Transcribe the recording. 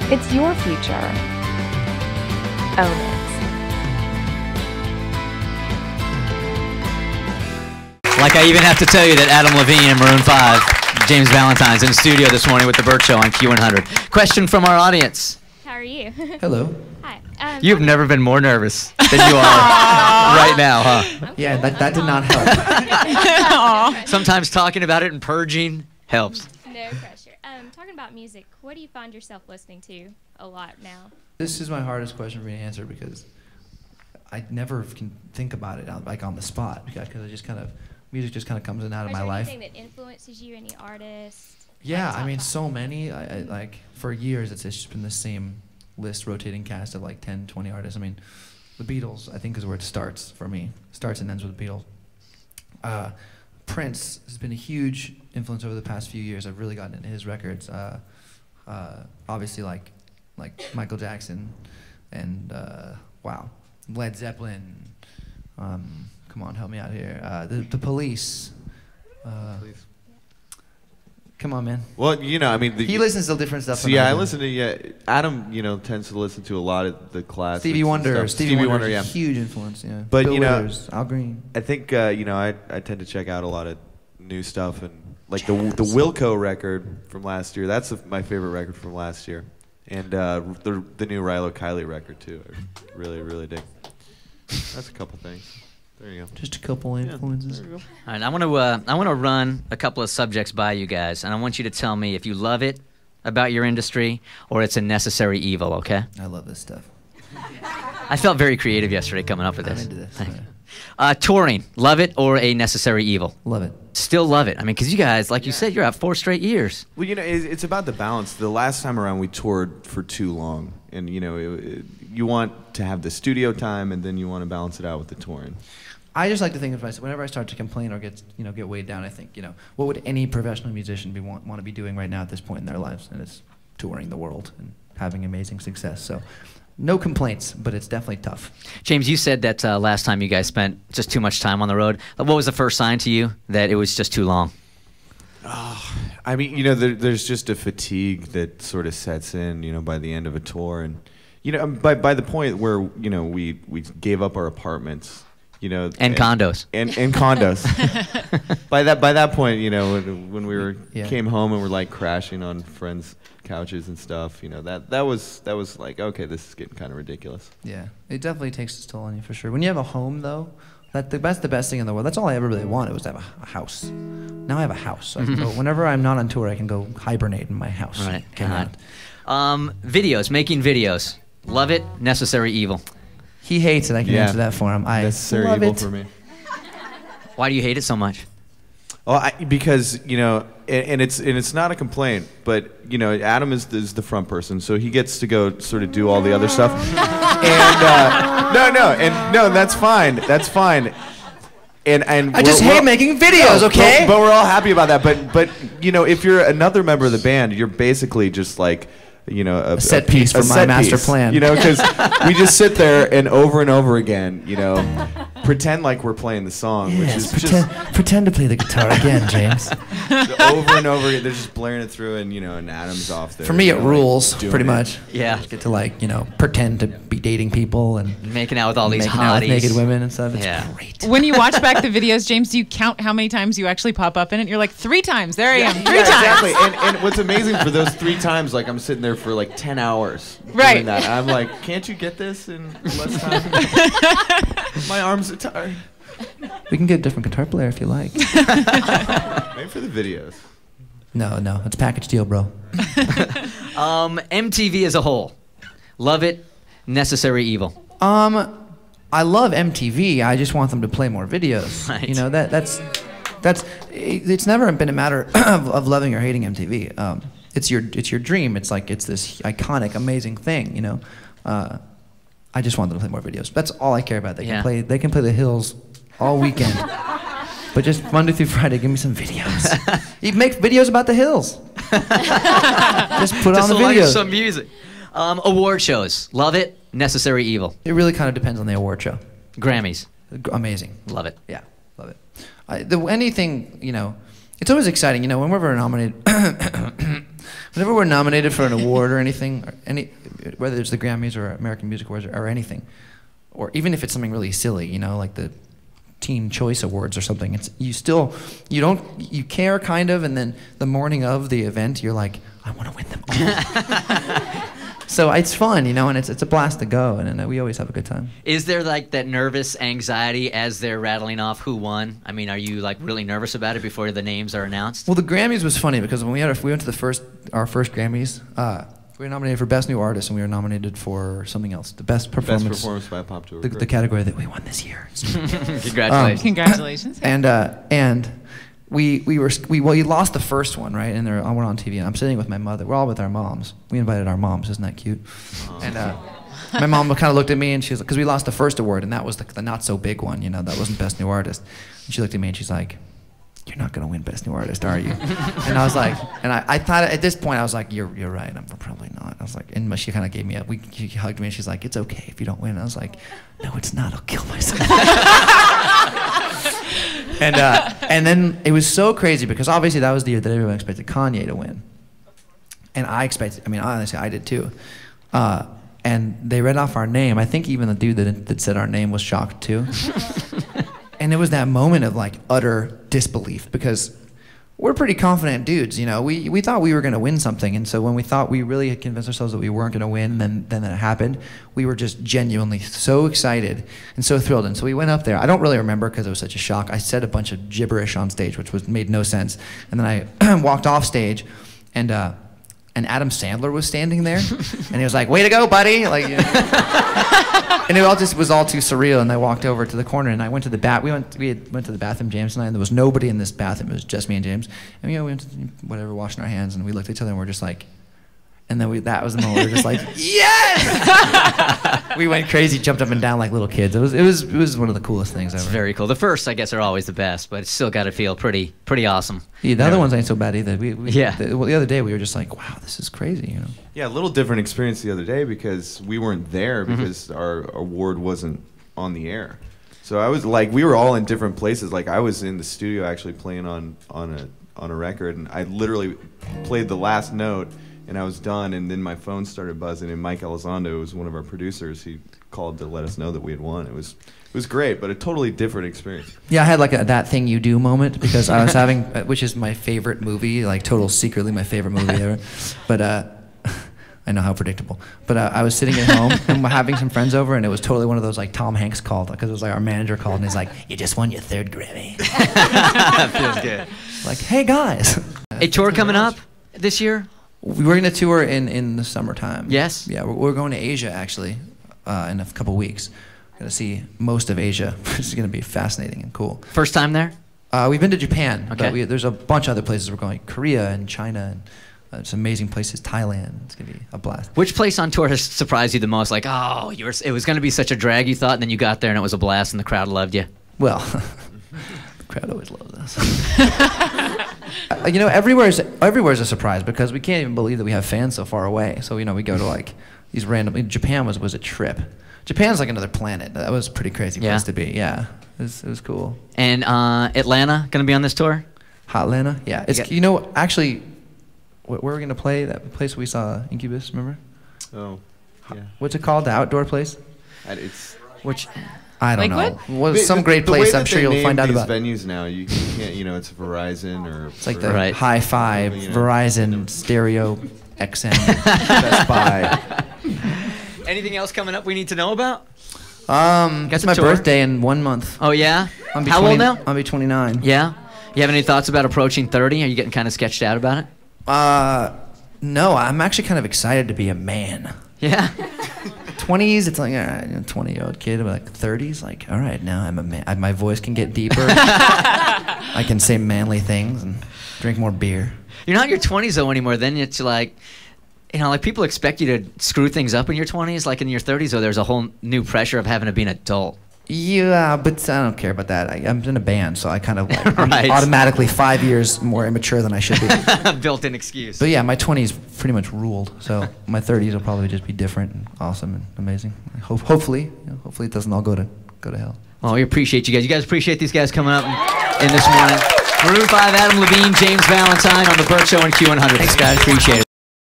It's your future. Own it. Like I even have to tell you that Adam Levine and Maroon 5, James Valentine's in the studio this morning with the Bert Show on Q100. Question from our audience. How are you? Hello. Hi. You've never been more nervous than you are right now, huh? Yeah, that did not help. Sometimes talking about it and purging helps. No pressure. Talking about music, what do you find yourself listening to a lot now? This is my hardest question for me to answer because I never can think about it like on the spot because I just kind of music just kind of comes in and out of my life. Is there anything that influences you? Any artists? Yeah, I mean, so many. I like for years it's just been the same list, rotating cast of like 10, 20 artists. I mean, the Beatles I think is where it starts for me. Starts and ends with the Beatles. Prince has been a huge influence over the past few years. I've really gotten into his records. Obviously, like Michael Jackson, and wow, Led Zeppelin. Come on, help me out here. The Police. Please. Come on, man. Well, you know, I mean, he listens to different stuff. So yeah, I listen to Adam, you know, tends to listen to a lot of the classics. Stevie Wonder. Stevie Wonder, yeah, huge influence. Yeah. But Bill you know, Withers, Al Green. I think you know, I tend to check out a lot of new stuff and like the Wilco record from last year. That's my favorite record from last year, and the new Rilo Kiley record too. I really dig. That's a couple things. There you go. Just a couple influences. Yeah, there you go. All right, I want to run a couple of subjects by you guys, and I want you to tell me if you love it about your industry or it's a necessary evil. Okay? I love this stuff. I felt very creative yesterday coming up with this. I'm into this. Touring, love it or a necessary evil? Love it. Still love it. I mean, because you guys, like you said, you're out 4 straight years. Well, you know, it's about the balance. The last time around, we toured for too long, and you know, you want to have the studio time, and then you want to balance it out with the touring. I just like to think of myself, whenever I start to complain or get weighed down, I think, what would any professional musician want to be doing right now at this point in their lives? And it's touring the world and having amazing success. So, no complaints, but it's definitely tough. James, you said that last time you guys spent just too much time on the road. What was the first sign to you that it was just too long? Oh, I mean, you know, there's just a fatigue that sort of sets in, you know, by the end of a tour, and you know, by the point where you know we gave up our apartments. You know, and condos. And condos. by that point, you know, when we came home and were like crashing on friends' couches and stuff, you know, that was like, okay, this is getting kind of ridiculous. Yeah, it definitely takes its toll on you for sure. When you have a home though, that's the best thing in the world. That's all I ever really wanted was to have a house. Now I have a house. So I can go, whenever I'm not on tour, I can go hibernate in my house. Right. Videos, making videos. Love it, necessary evil. He hates it. I can answer that for him. I necessary love evil it. for me. Why do you hate it so much? Well, because you know, and it's not a complaint, but you know, Adam is the front person, so he gets to go sort of do all the other stuff. And no, that's fine. That's fine. And I just hate making videos, okay? But we're all happy about that. But you know, if you're another member of the band, you're basically just like, you know, a set piece for my master plan. You know, because we just sit there and over again, you know, pretend like we're playing the song, which is pretend to play the guitar again, James. Over and over again, they're just blaring it through, and you know, and Adam's off there. For me, it rules pretty much. Yeah, get to like pretend to be dating people and making out with all these making out hotties, with naked women and stuff. It's great. When you watch back the videos, James, do you count how many times you actually pop up in it? You're like 3 times. There I am, 3 times. Exactly. And what's amazing for those 3 times, like I'm sitting there for like 10 hours doing that. I'm like, can't you get this in less time? My arms are tired. We can get a different guitar player if you like. Maybe for the videos. No, it's package deal, bro. MTV as a whole, love it, necessary evil. I love MTV. I just want them to play more videos. Right. You know, that's it's never been a matter of loving or hating MTV. It's your dream. It's like it's this iconic, amazing thing. You know, I just want them to play more videos. That's all I care about. They can play The Hills all weekend. But just Monday through Friday, give me some videos. You make videos about the Hills. Just put on the videos. Like some music. Award shows, love it, necessary evil. It really kind of depends on the award show. Grammys. Amazing. Love it. Yeah, love it. Anything, you know, it's always exciting, you know, whenever we're nominated, whenever we're nominated for an award or anything, or whether it's the Grammys or American Music Awards or anything, or even if it's something really silly, you know, like the Teen Choice Awards or something, you care kind of, and then the morning of the event, you're like, I want to win them all. So it's fun, you know, and it's a blast to go, and we always have a good time. Is there like that nervous anxiety as they're rattling off who won? I mean, are you like really nervous about it before the names are announced? Well, the Grammys was funny because when we went to our first Grammys, we were nominated for Best New Artist, and we were nominated for something else, the Best Performance. Best Performance by a Pop Tour. The category that we won this year. Congratulations. Congratulations. And we lost the first one, right? And we're on TV, and I'm sitting with my mother. We're all with our moms. We invited our moms. Isn't that cute? And my mom kind of looked at me, and she was like, because we lost the first award, and that was the not so big one, you know, that wasn't Best New Artist. And she looked at me, and she's like, "You're not gonna win Best New Artist, are you?" And I was like, and I thought at this point I was like, "You're right. I'm probably not." I was like, and she kind of gave me she hugged me, and she's like, "It's okay if you don't win." I was like, "No, it's not. I'll kill myself." And then it was so crazy because obviously that was the year that everyone expected Kanye to win, and I mean, honestly, I did too. And they read off our name. I think even the dude that said our name was shocked too. And it was that moment of like utter disbelief because we're pretty confident dudes, you know. We thought we were going to win something, and so when we thought we really had convinced ourselves that we weren't going to win, then it happened. We were just genuinely so excited and so thrilled, and so we went up there. I don't really remember because it was such a shock. I said a bunch of gibberish on stage, which made no sense, and then I walked off stage, and Adam Sandler was standing there, and he was like, "Way to go, buddy!" Like, you know. And it all just was all too surreal. And I walked over to the corner, and I went to the we went to the bathroom, James and I, and there was nobody in this bathroom. It was just me and James. And we went to whatever, washing our hands, and we looked at each other, and we're just like, and then that was the moment we were just like, yes! We went crazy, jumped up and down like little kids. It was one of the coolest things ever. It's very cool. The first, I guess, are always the best, but it's still got to feel pretty awesome. Yeah, the other ones ain't so bad either. The other day we were just like, wow, this is crazy, you know. Yeah, a little different experience the other day because we weren't there because our award wasn't on the air. So I was like, we were all in different places. Like I was in the studio actually playing on a record, and I literally played the last note. And I was done, and then my phone started buzzing, and Mike Elizondo was one of our producers. He called to let us know that we had won. It was great, but a totally different experience. Yeah, I had like a That Thing You Do moment because I was having, which is my favorite movie, like total secretly my favorite movie ever. But I know how predictable. But I was sitting at home and we're having some friends over, and it was totally one of those like Tom Hanks called, because it was like our manager called, and he's like, "You just won your 3rd Grammy." Feels good. Like, hey guys. A tour coming up this year? We're going to tour in the summertime. Yes? Yeah, we're going to Asia, actually, in a couple weeks. We're going to see most of Asia, which is going to be fascinating and cool. First time there? We've been to Japan, okay. But there's a bunch of other places we're going. Korea and China, and some amazing places. Thailand. It's going to be a blast. Which place on tour has surprised you the most? Like, oh, it was going to be such a drag, you thought, and then you got there and it was a blast and the crowd loved you? Well, the crowd always loves us. You know, everywhere's a surprise because we can't even believe that we have fans so far away. So, you know, we go to like these random. Japan was a trip. Japan's like another planet. That was a pretty crazy place to be. Yeah, it was cool. And Atlanta gonna be on this tour? Atlanta, yeah. It's you know, actually, where we're gonna play, that place we saw Incubus, remember? Oh, yeah. What's it called? The outdoor place? Which. I don't Lakewood? know. Some great place. I'm sure you'll find out about. Venues now, you can't. You know, it's Verizon or. It's like the High Five, Verizon, Stereo, XM, Best Buy. Anything else coming up we need to know about? It's my birthday in 1 month. Oh yeah. How old now? I'll be 29. Yeah. You have any thoughts about approaching 30? Are you getting kind of sketched out about it? No. I'm actually kind of excited to be a man. Yeah. 20s, it's like, all right, 20-year-old kid, but like 30s, like, all right, now I'm a man. My voice can get deeper. I can say manly things and drink more beer. You're not in your 20s though anymore. Then it's like, you know, like people expect you to screw things up in your 20s. Like in your 30s, though, there's a whole new pressure of having to be an adult. Yeah, but I don't care about that. I'm in a band, so I kind of like, right. I'm automatically 5 years more immature than I should be. Built-in excuse. But yeah, my 20s pretty much ruled. So my 30s will probably just be different and awesome and amazing. Hopefully it doesn't all go to hell. Well, we appreciate you guys. You guys appreciate these guys coming up in this morning. Maroon 5, Adam Levine, James Valentine on the Bert Show and Q100. Thanks, guys. Appreciate it.